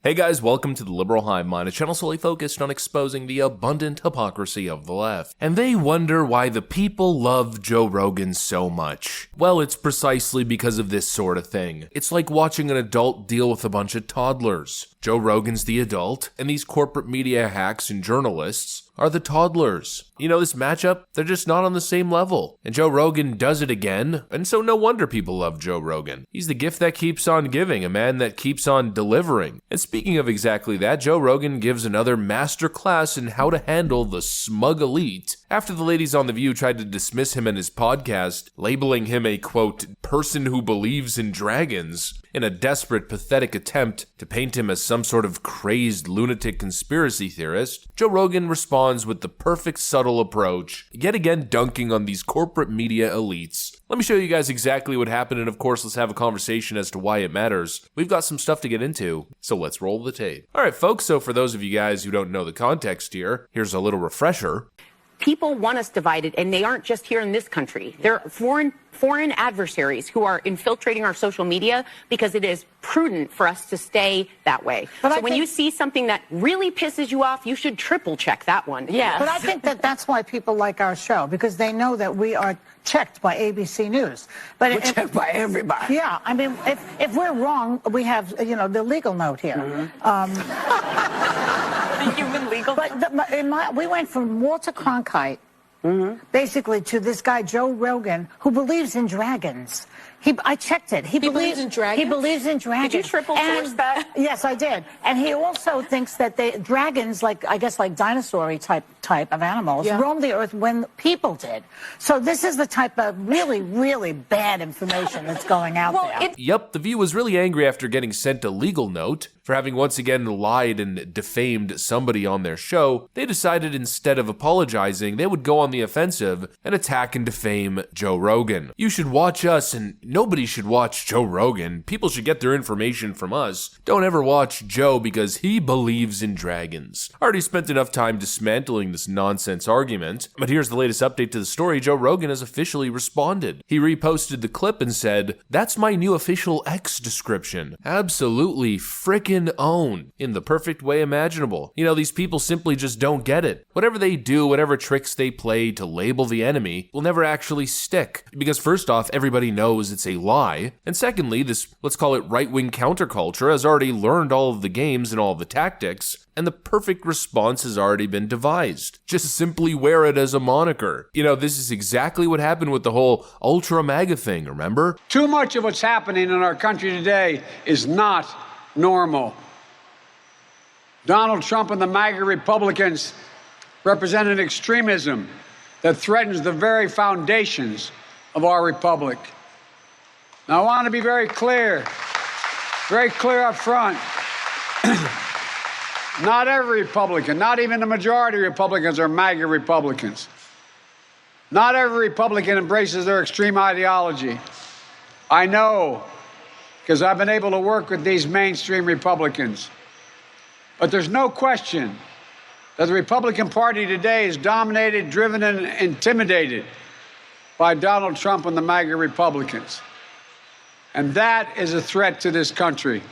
Hey guys, welcome to the Liberal Hive Mind, a channel solely focused on exposing the abundant hypocrisy of the left. And they wonder why the people love Joe Rogan so much. Well, it's precisely because of this sort of thing. It's like watching an adult deal with a bunch of toddlers. Joe Rogan's the adult, and these corporate media hacks and journalists are the toddlers. You know, this matchup, they're just not on the same level. And Joe Rogan does it again, and so no wonder people love Joe Rogan. He's the gift that keeps on giving, a man that keeps on delivering. And speaking of exactly that, Joe Rogan gives another master class in how to handle the smug elite after the ladies on The View tried to dismiss him and his podcast, labeling him a, quote, person who believes in dragons, in a desperate, pathetic attempt to paint him as some sort of crazed lunatic conspiracy theorist. Joe Rogan responds with the perfect subtle approach, yet again dunking on these corporate media elites. Let me show you guys exactly what happened, and of course, let's have a conversation as to why it matters. We've got some stuff to get into, so let's roll the tape. Alright folks, so for those of you guys who don't know the context here, here's a little refresher. People want us divided, and they aren't just here in this country. They're foreign adversaries who are infiltrating our social media because it is prudent for us to stay that way. But so when you see something that really pisses you off, you should triple check that one. Yeah. But I think that that's why people like our show, because they know that we are checked by ABC News. But we're checked by everybody. Yeah. I mean, if we're wrong, we have, the legal note here. The human legal But we went from Walter Cronkite, basically, to this guy, Joe Rogan, who believes in dragons. I checked it. He believes in dragons? He believes in dragons. Did you triple source that? Yes, I did. And he also thinks that dragons, like dinosaur-y type of animals, roamed the earth when people did. So this is the type of really, really bad information that's going out there. Yep, The View was really angry after getting sent a legal note for having once again lied and defamed somebody on their show. They decided instead of apologizing, they would go on the offensive and attack and defame Joe Rogan. You should watch us, and nobody should watch Joe Rogan. People should get their information from us. Don't ever watch Joe because he believes in dragons. I already spent enough time dismantling this nonsense argument, but here's the latest update to the story. Joe Rogan has officially responded. He reposted the clip and said, "That's my new official X description. Absolutely frickin' own, in the perfect way imaginable." You know, these people simply just don't get it. Whatever they do, whatever tricks they play to label the enemy will never actually stick. Because first off, everybody knows it's a lie. And secondly, this, let's call it right-wing counterculture, has already learned all of the games and all of the tactics, and the perfect response has already been devised. Just simply wear it as a moniker. You know, this is exactly what happened with the whole Ultra MAGA thing, remember? Too much of what's happening in our country today is not normal. Donald Trump and the MAGA Republicans represent an extremism that threatens the very foundations of our republic. Now, I want to be very clear up front. Not every Republican, not even the majority of Republicans are MAGA Republicans. Not every Republican embraces their extreme ideology. I know, because I've been able to work with these mainstream Republicans. But there's no question that the Republican Party today is dominated, driven, and intimidated by Donald Trump and the MAGA Republicans. And that is a threat to this country.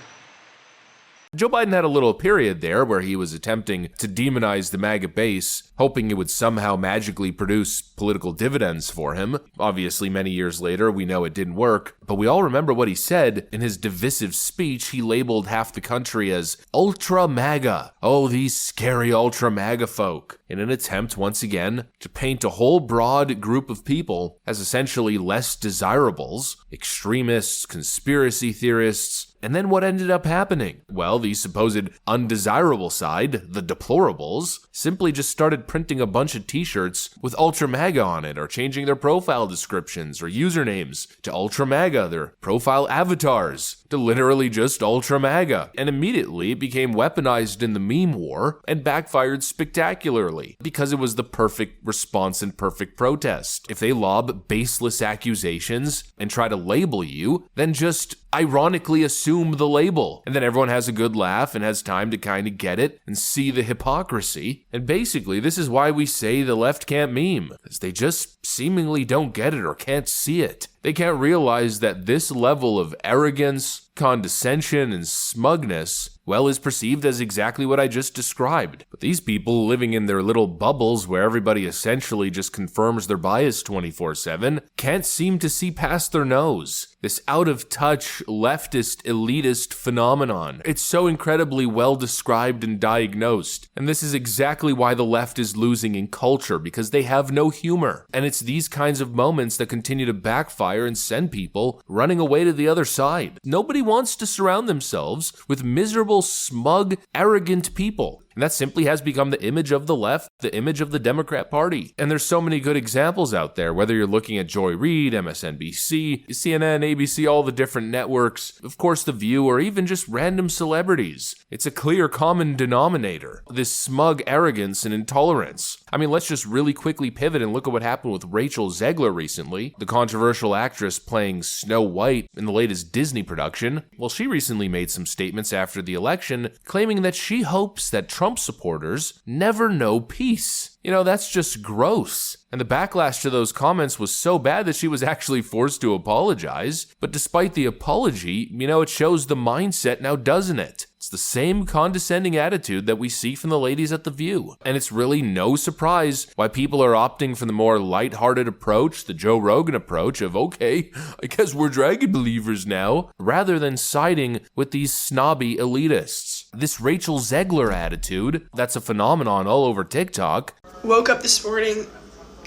Joe Biden had a little period there where he was attempting to demonize the MAGA base, hoping it would somehow magically produce political dividends for him. Obviously, many years later, we know it didn't work, but we all remember what he said in his divisive speech. He labeled half the country as Ultra MAGA. Oh, these scary Ultra MAGA folk. In an attempt, once again, to paint a whole broad group of people as essentially less desirables, extremists, conspiracy theorists. And then what ended up happening? Well, the supposed undesirable side, the deplorables, simply just started printing a bunch of t-shirts with Ultra MAGA on it, or changing their profile descriptions or usernames to Ultra MAGA, their profile avatars to literally just Ultra MAGA. And immediately it became weaponized in the meme war and backfired spectacularly because it was the perfect response and perfect protest. If they lob baseless accusations and try to label you, then just ironically assume the label. And then everyone has a good laugh and has time to kind of get it and see the hypocrisy. And basically, this is why we say the left can't meme, because they just seemingly don't get it or can't see it. They can't realize that this level of arrogance, condescension, and smugness, well, is perceived as exactly what I just described. But these people living in their little bubbles where everybody essentially just confirms their bias 24/7 can't seem to see past their nose. This out-of-touch, leftist, elitist phenomenon. It's so incredibly well described and diagnosed. And this is exactly why the left is losing in culture, because they have no humor. And it's these kinds of moments that continue to backfire and send people running away to the other side. Nobody wants to surround themselves with miserable, smug, arrogant people. And that simply has become the image of the left, the image of the Democrat Party. And there's so many good examples out there, whether you're looking at Joy Reid, MSNBC, CNN, ABC, all the different networks, of course The View, or even just random celebrities. It's a clear common denominator, this smug arrogance and intolerance. I mean, let's just really quickly pivot and look at what happened with Rachel Zegler recently, the controversial actress playing Snow White in the latest Disney production. Well, she recently made some statements after the election, claiming that she hopes that Trump supporters never know peace. You know, that's just gross. And the backlash to those comments was so bad that she was actually forced to apologize. But despite the apology, it shows the mindset now, doesn't it? It's the same condescending attitude that we see from the ladies at The View. And it's really no surprise why people are opting for the more lighthearted approach, the Joe Rogan approach of, okay, I guess we're dragon believers now, rather than siding with these snobby elitists. This Rachel Zegler attitude, that's a phenomenon all over TikTok. Woke up this morning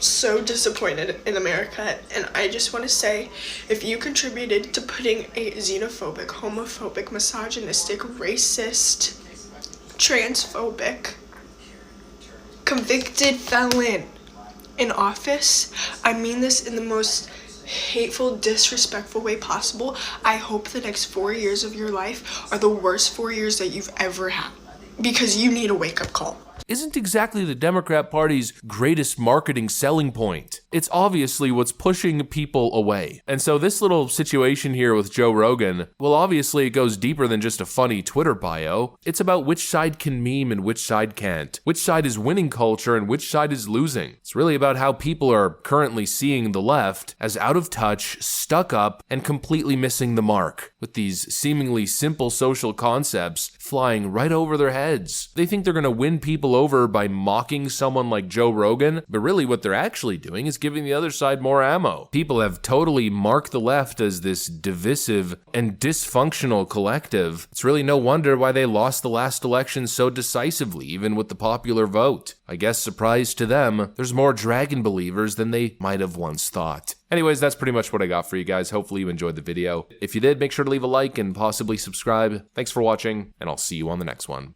so disappointed in America, and I just want to say, if you contributed to putting a xenophobic, homophobic, misogynistic, racist, transphobic, convicted felon in office, I mean this in the most hateful, disrespectful way possible. I hope the next 4 years of your life are the worst 4 years that you've ever had, because you need a wake-up call. Isn't exactly the Democrat Party's greatest marketing selling point. It's obviously what's pushing people away. And so this little situation here with Joe Rogan, well, obviously it goes deeper than just a funny Twitter bio. It's about which side can meme and which side can't. Which side is winning culture and which side is losing. It's really about how people are currently seeing the left as out of touch, stuck up, and completely missing the mark, with these seemingly simple social concepts flying right over their heads. They think they're going to win people over by mocking someone like Joe Rogan, but really what they're actually doing is giving the other side more ammo. People have totally marked the left as this divisive and dysfunctional collective. It's really no wonder why they lost the last election so decisively, even with the popular vote. I guess, surprise to them, there's more dragon believers than they might have once thought. Anyways, that's pretty much what I got for you guys. Hopefully you enjoyed the video. If you did, make sure to leave a like and possibly subscribe. Thanks for watching, and I'll see you on the next one.